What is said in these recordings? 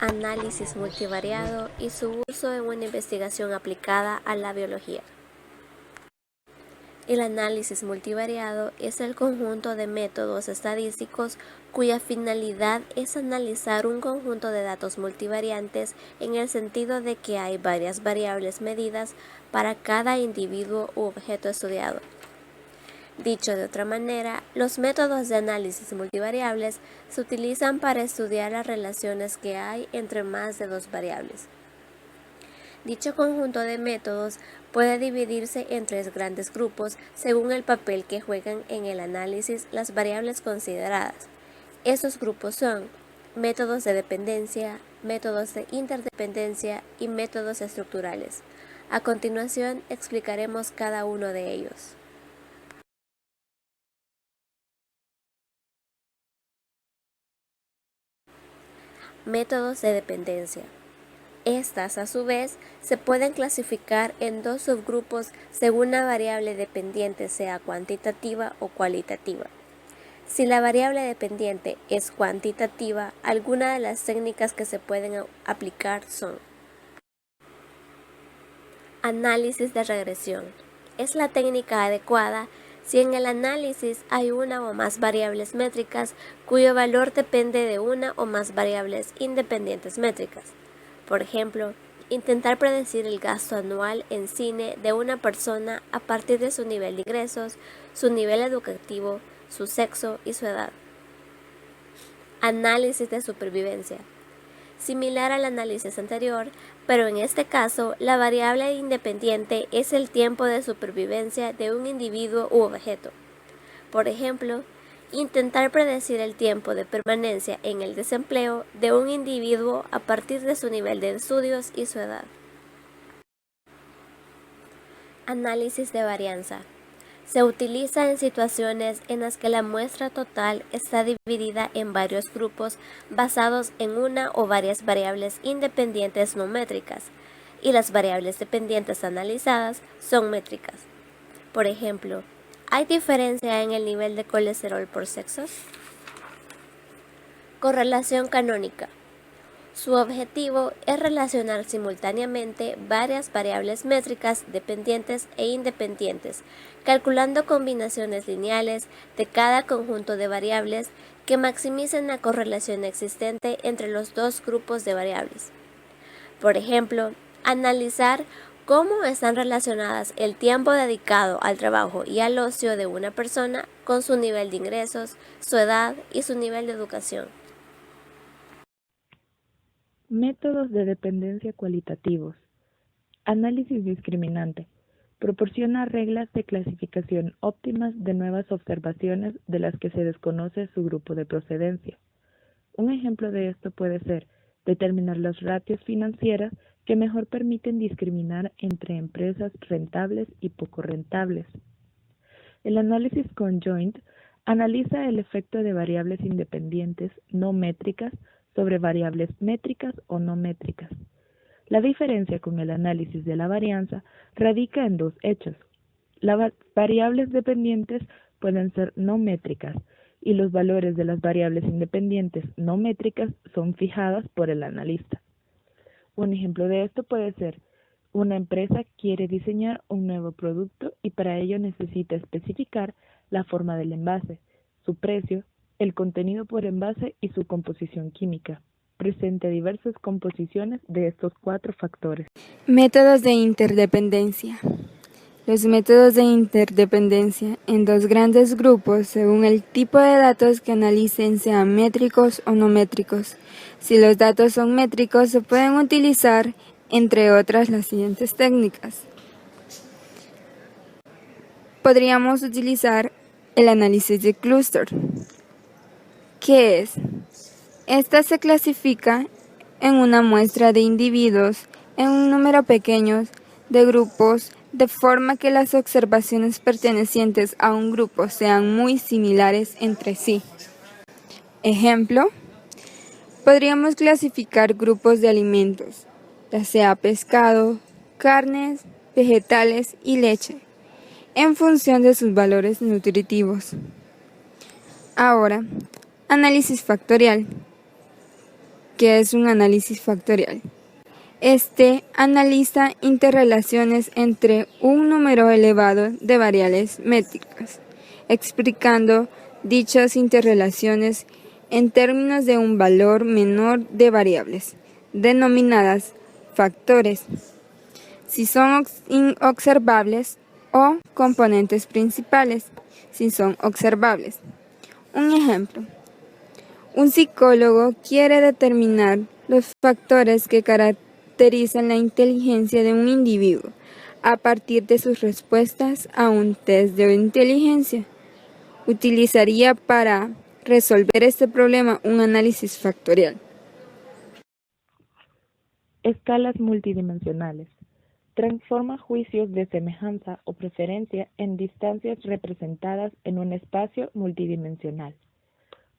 análisis multivariado y su uso en una investigación aplicada a la biología. El análisis multivariado es el conjunto de métodos estadísticos cuya finalidad es analizar un conjunto de datos multivariantes en el sentido de que hay varias variables medidas para cada individuo u objeto estudiado. Dicho de otra manera, los métodos de análisis multivariables se utilizan para estudiar las relaciones que hay entre más de dos variables. Dicho conjunto de métodos puede dividirse en tres grandes grupos según el papel que juegan en el análisis las variables consideradas. Estos grupos son métodos de dependencia, métodos de interdependencia y métodos estructurales. A continuación explicaremos cada uno de ellos. Métodos de dependencia. Estas, a su vez, se pueden clasificar en dos subgrupos según la variable dependiente sea cuantitativa o cualitativa. Si la variable dependiente es cuantitativa, algunas de las técnicas que se pueden aplicar son: análisis de regresión. Es la técnica adecuada si en el análisis hay una o más variables métricas cuyo valor depende de una o más variables independientes métricas. Por ejemplo, intentar predecir el gasto anual en cine de una persona a partir de su nivel de ingresos, su nivel educativo, su sexo y su edad. Análisis de supervivencia. Similar al análisis anterior, pero en este caso la variable independiente es el tiempo de supervivencia de un individuo u objeto. Por ejemplo, intentar predecir el tiempo de permanencia en el desempleo de un individuo a partir de su nivel de estudios y su edad. Análisis de varianza. Se utiliza en situaciones en las que la muestra total está dividida en varios grupos basados en una o varias variables independientes no métricas, y las variables dependientes analizadas son métricas. Por ejemplo, ¿hay diferencia en el nivel de colesterol por sexos? Correlación canónica. Su objetivo es relacionar simultáneamente varias variables métricas dependientes e independientes, calculando combinaciones lineales de cada conjunto de variables que maximicen la correlación existente entre los dos grupos de variables. Por ejemplo, analizar cómo están relacionadas el tiempo dedicado al trabajo y al ocio de una persona con su nivel de ingresos, su edad y su nivel de educación. Métodos de dependencia cualitativos. Análisis discriminante. Proporciona reglas de clasificación óptimas de nuevas observaciones de las que se desconoce su grupo de procedencia. Un ejemplo de esto puede ser determinar las ratios financieras que mejor permiten discriminar entre empresas rentables y poco rentables. El análisis conjoint analiza el efecto de variables independientes no métricas sobre variables métricas o no métricas. La diferencia con el análisis de la varianza radica en dos hechos. Las variables dependientes pueden ser no métricas y los valores de las variables independientes no métricas son fijadas por el analista. Un ejemplo de esto puede ser: una empresa quiere diseñar un nuevo producto y para ello necesita especificar la forma del envase, su precio, el contenido por envase y su composición química. Presenta diversas composiciones de estos 4 factores. Métodos de interdependencia. Los métodos de interdependencia en dos grandes grupos según el tipo de datos que analicen, sean métricos o no métricos. Si los datos son métricos, se pueden utilizar, entre otras, las siguientes técnicas. Podríamos utilizar el análisis de clúster. ¿Qué es? Esta se clasifica en una muestra de individuos en un número pequeño de grupos de forma que las observaciones pertenecientes a un grupo sean muy similares entre sí. Ejemplo, podríamos clasificar grupos de alimentos, ya sea pescado, carnes, vegetales y leche, en función de sus valores nutritivos. Ahora, análisis factorial. ¿Qué es un análisis factorial? Este analiza interrelaciones entre un número elevado de variables métricas, explicando dichas interrelaciones en términos de un valor menor de variables, denominadas factores, si son inobservables, o componentes principales, si son observables. Un ejemplo. Un psicólogo quiere determinar los factores que caracterizan la inteligencia de un individuo a partir de sus respuestas a un test de inteligencia. Utilizaría para resolver este problema un análisis factorial. Escalas multidimensionales. Transforma juicios de semejanza o preferencia en distancias representadas en un espacio multidimensional.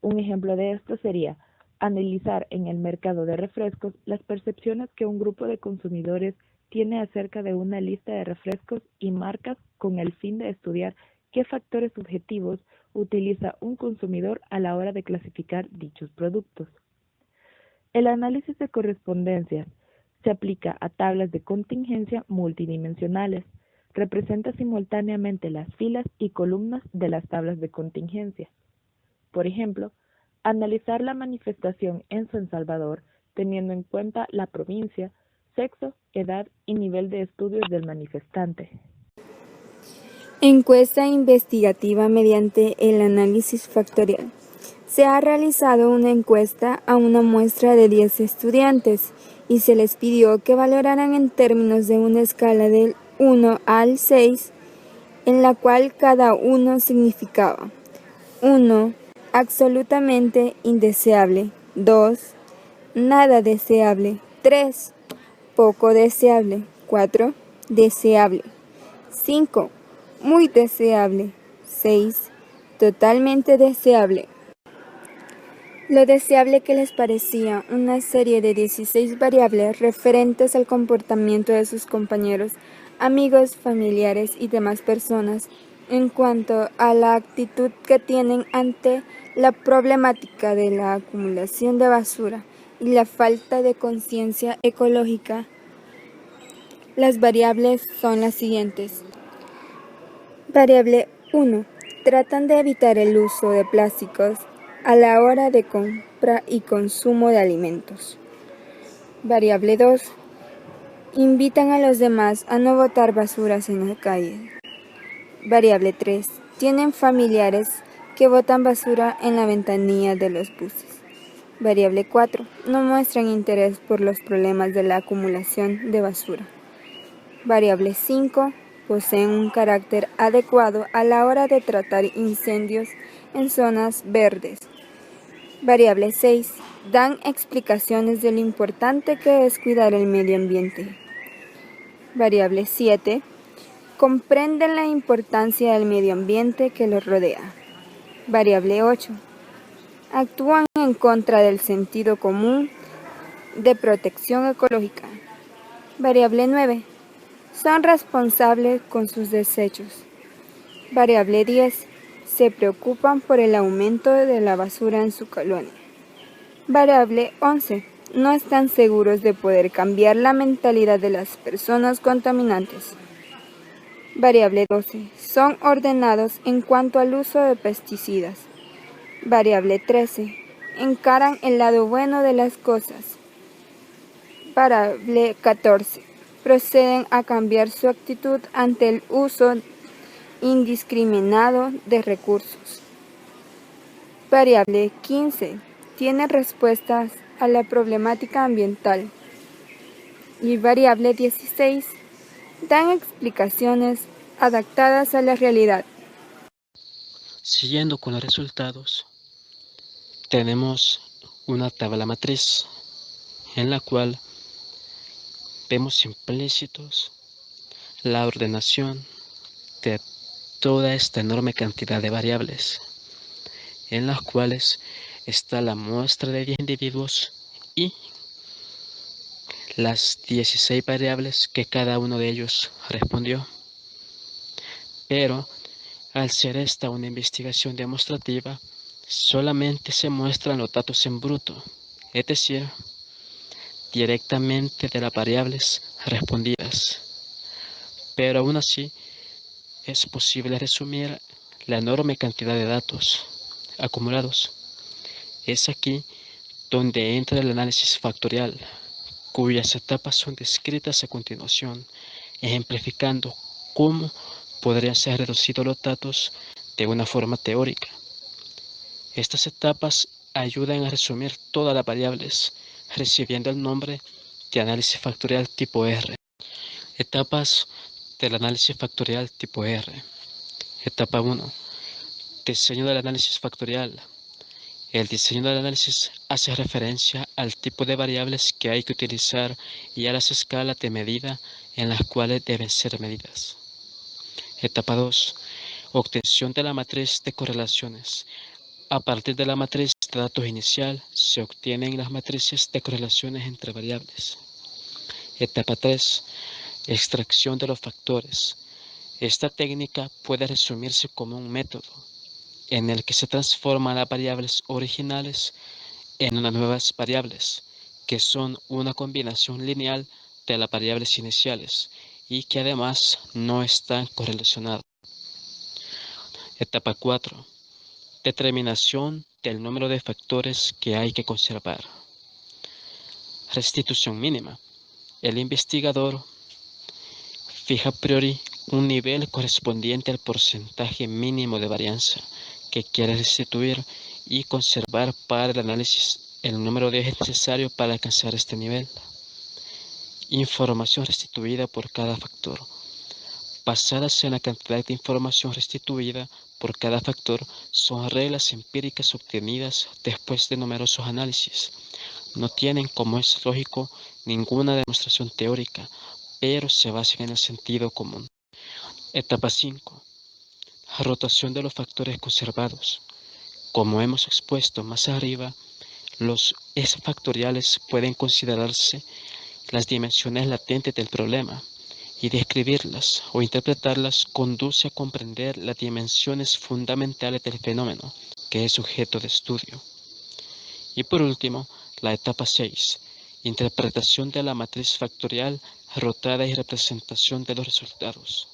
Un ejemplo de esto sería analizar en el mercado de refrescos las percepciones que un grupo de consumidores tiene acerca de una lista de refrescos y marcas con el fin de estudiar qué factores subjetivos utiliza un consumidor a la hora de clasificar dichos productos. El análisis de correspondencias se aplica a tablas de contingencia multidimensionales. Representa simultáneamente las filas y columnas de las tablas de contingencia. Por ejemplo, analizar la manifestación en San Salvador teniendo en cuenta la provincia, sexo, edad y nivel de estudios del manifestante. Encuesta investigativa mediante el análisis factorial. Se ha realizado una encuesta a una muestra de 10 estudiantes y se les pidió que valoraran en términos de una escala del 1 al 6, en la cual cada uno significaba 1. Absolutamente indeseable. 2. Nada deseable. 3. Poco deseable. 4. Deseable. 5. Muy deseable. 6. Totalmente deseable. Lo deseable que les parecía una serie de 16 variables referentes al comportamiento de sus compañeros, amigos, familiares y demás personas en cuanto a la actitud que tienen ante la problemática de la acumulación de basura y la falta de conciencia ecológica. Las variables son las siguientes. Variable 1. Tratan de evitar el uso de plásticos a la hora de compra y consumo de alimentos. Variable 2. Invitan a los demás a no botar basuras en la calle. Variable 3. Tienen familiares que botan basura en la ventanilla de los buses. Variable 4. No muestran interés por los problemas de la acumulación de basura. Variable 5. Poseen un carácter adecuado a la hora de tratar incendios en zonas verdes. Variable 6. Dan explicaciones de lo importante que es cuidar el medio ambiente. Variable 7. Comprenden la importancia del medio ambiente que los rodea. Variable 8. Actúan en contra del sentido común de protección ecológica. Variable 9. Son responsables con sus desechos. Variable 10. Se preocupan por el aumento de la basura en su colonia. Variable 11. No están seguros de poder cambiar la mentalidad de las personas contaminantes. Variable 12. Son ordenados en cuanto al uso de pesticidas. Variable 13. Encaran el lado bueno de las cosas. Variable 14. Proceden a cambiar su actitud ante el uso indiscriminado de recursos. Variable 15. Tiene respuestas a la problemática ambiental. Y variable 16. Dan explicaciones adaptadas a la realidad. Siguiendo con los resultados, tenemos una tabla matriz en la cual vemos implícitos la ordenación de toda esta enorme cantidad de variables, en las cuales está la muestra de 10 individuos y las 16 variables que cada uno de ellos respondió. Pero al ser esta una investigación demostrativa, solamente se muestran los datos en bruto, es decir, directamente de las variables respondidas. Pero aún así, es posible resumir la enorme cantidad de datos acumulados. Es aquí donde entra el análisis factorial, cuyas etapas son descritas a continuación, ejemplificando cómo podrían ser reducidos los datos de una forma teórica. Estas etapas ayudan a resumir todas las variables, recibiendo el nombre de análisis factorial tipo R. Etapas del análisis factorial tipo R. Etapa 1. Diseño del análisis factorial. El diseño del análisis hace referencia al tipo de variables que hay que utilizar y a las escalas de medida en las cuales deben ser medidas. Etapa 2. Obtención de la matriz de correlaciones. A partir de la matriz de datos inicial se obtienen las matrices de correlaciones entre variables. Etapa 3. Extracción de los factores. Esta técnica puede resumirse como un método en el que se transforman las variables originales en unas nuevas variables, que son una combinación lineal de las variables iniciales y que además no están correlacionadas. Etapa 4. Determinación del número de factores que hay que conservar. Restitución mínima. El investigador fija a priori un nivel correspondiente al porcentaje mínimo de varianza que quiere restituir y conservar para el análisis el número de ejes necesario para alcanzar este nivel. Información restituida por cada factor. Basadas en la cantidad de información restituida por cada factor, son reglas empíricas obtenidas después de numerosos análisis. No tienen, como es lógico, ninguna demostración teórica, pero se basan en el sentido común. Etapa 5. Rotación de los factores conservados. Como hemos expuesto más arriba, los S factoriales pueden considerarse las dimensiones latentes del problema, y describirlas o interpretarlas conduce a comprender las dimensiones fundamentales del fenómeno que es sujeto de estudio. Y por último, la etapa 6, interpretación de la matriz factorial rotada y representación de los resultados.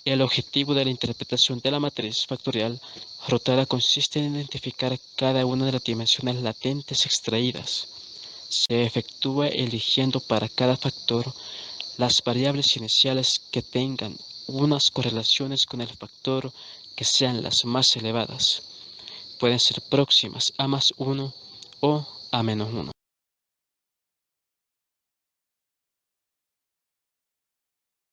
El objetivo de la interpretación de la matriz factorial rotada consiste en identificar cada una de las dimensiones latentes extraídas. Se efectúa eligiendo para cada factor las variables iniciales que tengan unas correlaciones con el factor que sean las más elevadas. Pueden ser próximas a +1 o a -1.